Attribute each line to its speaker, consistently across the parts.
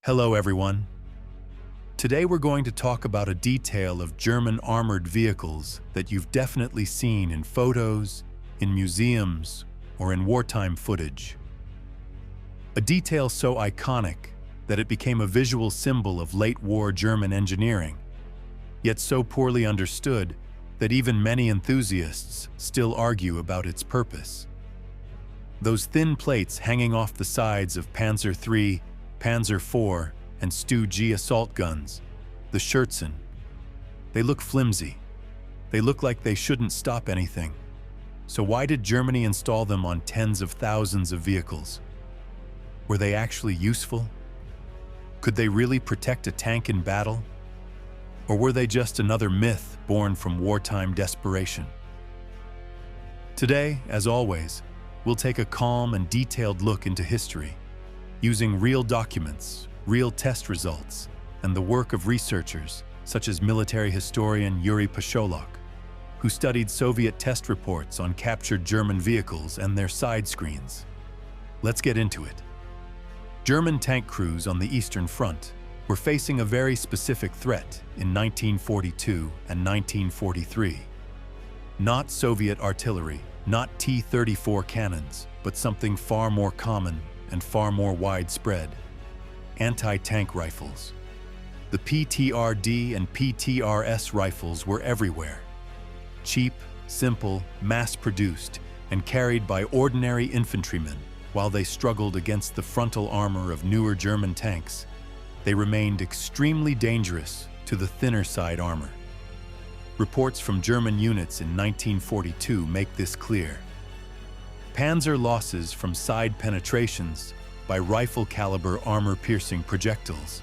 Speaker 1: Hello everyone. Today we're going to talk about a detail of German armored vehicles that you've definitely seen in photos, in museums, or in wartime footage. A detail so iconic that it became a visual symbol of late-war German engineering, yet so poorly understood that even many enthusiasts still argue about its purpose. Those thin plates hanging off the sides of Panzer III, Panzer IV, and StuG assault guns, the Schürzen. They look flimsy. They look like they shouldn't stop anything. So why did Germany install them on tens of thousands of vehicles? Were they actually useful? Could they really protect a tank in battle? Or were they just another myth born from wartime desperation? Today, as always, we'll take a calm and detailed look into history, using real documents, real test results, and the work of researchers such as military historian Yuri Pasholok, who studied Soviet test reports on captured German vehicles and their side screens. Let's get into it. German tank crews on the Eastern Front were facing a very specific threat in 1942 and 1943. Not Soviet artillery, not T-34 cannons, but something far more common and far more widespread: anti-tank rifles. The PTRD and PTRS rifles were everywhere. Cheap, simple, mass-produced, and carried by ordinary infantrymen while they struggled against the frontal armor of newer German tanks. They remained extremely dangerous to the thinner side armor. Reports from German units in 1942 make this clear. Panzer losses from side penetrations by rifle-caliber armor-piercing projectiles.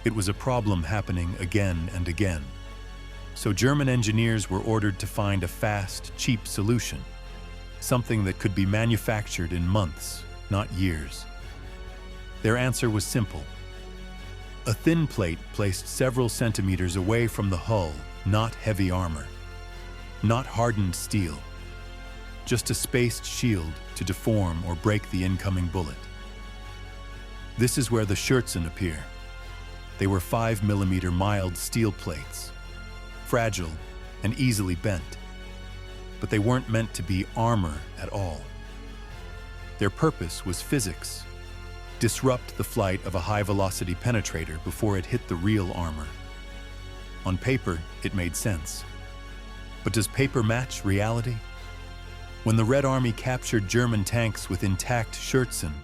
Speaker 1: It was a problem happening again and again. So German engineers were ordered to find a fast, cheap solution, something that could be manufactured in months, not years. Their answer was simple: a thin plate placed several centimeters away from the hull, not heavy armor, not hardened steel, just a spaced shield to deform or break the incoming bullet. This is where the Schürzen appear. They were 5mm mild steel plates, fragile and easily bent, but they weren't meant to be armor at all. Their purpose was physics: disrupt the flight of a high-velocity penetrator before it hit the real armor. On paper, it made sense. But does paper match reality? When the Red Army captured German tanks with intact Schürzen,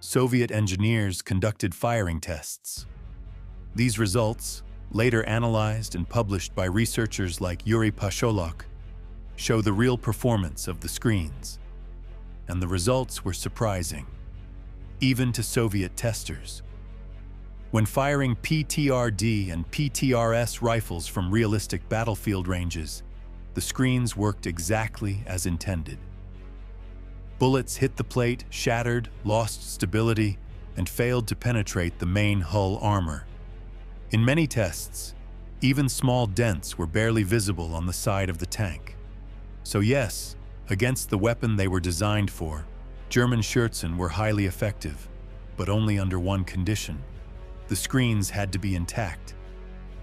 Speaker 1: Soviet engineers conducted firing tests. These results, later analyzed and published by researchers like Yuri Pasholok, show the real performance of the screens. And the results were surprising, even to Soviet testers. When firing PTRD and PTRS rifles from realistic battlefield ranges, the screens worked exactly as intended. Bullets hit the plate, shattered, lost stability, and failed to penetrate the main hull armor. In many tests, even small dents were barely visible on the side of the tank. So yes, against the weapon they were designed for, German Schürzen were highly effective, but only under one condition: the screens had to be intact.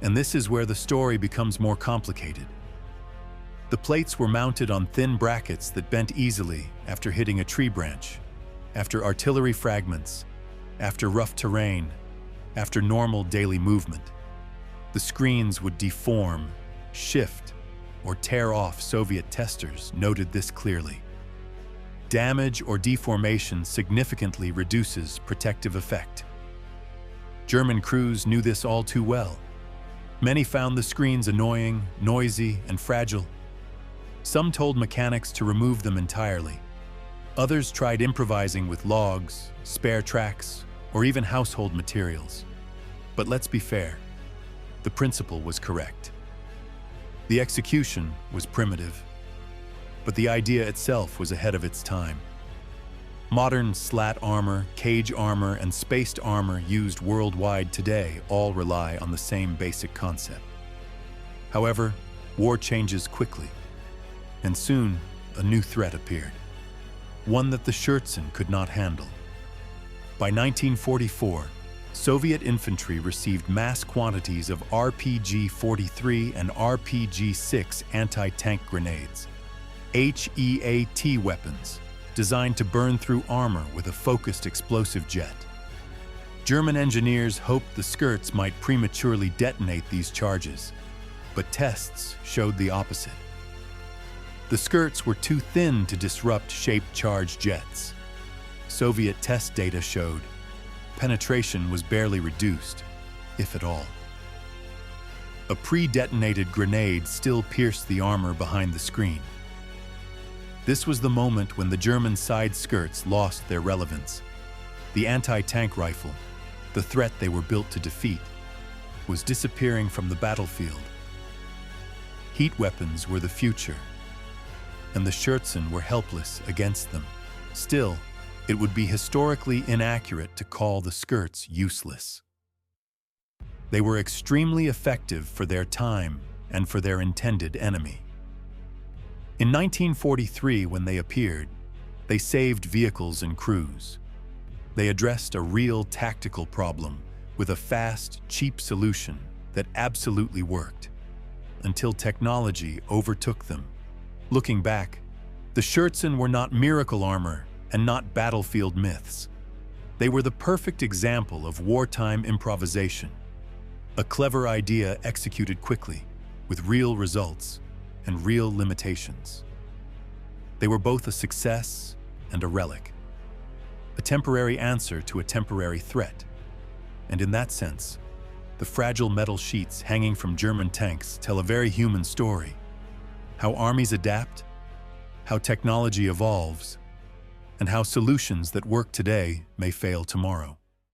Speaker 1: And this is where the story becomes more complicated. The plates were mounted on thin brackets that bent easily after hitting a tree branch, after artillery fragments, after rough terrain, after normal daily movement. The screens would deform, shift, or tear off. Soviet testers noted this clearly. Damage or deformation significantly reduces protective effect. German crews knew this all too well. Many found the screens annoying, noisy, and fragile. Some told mechanics to remove them entirely. Others tried improvising with logs, spare tracks, or even household materials. But let's be fair, the principle was correct. The execution was primitive, but the idea itself was ahead of its time. Modern slat armor, cage armor, and spaced armor used worldwide today all rely on the same basic concept. However, war changes quickly, and soon a new threat appeared, one that the Schürzen could not handle. By 1944, Soviet infantry received mass quantities of RPG-43 and RPG-6 anti-tank grenades, HEAT weapons, designed to burn through armor with a focused explosive jet. German engineers hoped the Schürzen might prematurely detonate these charges, but tests showed the opposite. The Schürzen were too thin to disrupt shaped-charged jets. Soviet test data showed penetration was barely reduced, if at all. A pre-detonated grenade still pierced the armor behind the screen. This was the moment when the German side Schürzen lost their relevance. The anti-tank rifle, the threat they were built to defeat, was disappearing from the battlefield. Heat weapons were the future, and the Schürzen were helpless against them. Still, it would be historically inaccurate to call the Schürzen useless. They were extremely effective for their time and for their intended enemy. In 1943, when they appeared, they saved vehicles and crews. They addressed a real tactical problem with a fast, cheap solution that absolutely worked, until technology overtook them. Looking back, the Schürzen were not miracle armor and not battlefield myths. They were the perfect example of wartime improvisation, a clever idea executed quickly, with real results and real limitations. They were both a success and a relic, a temporary answer to a temporary threat. And in that sense, the fragile metal sheets hanging from German tanks tell a very human story: how armies adapt, how technology evolves, and how solutions that work today may fail tomorrow.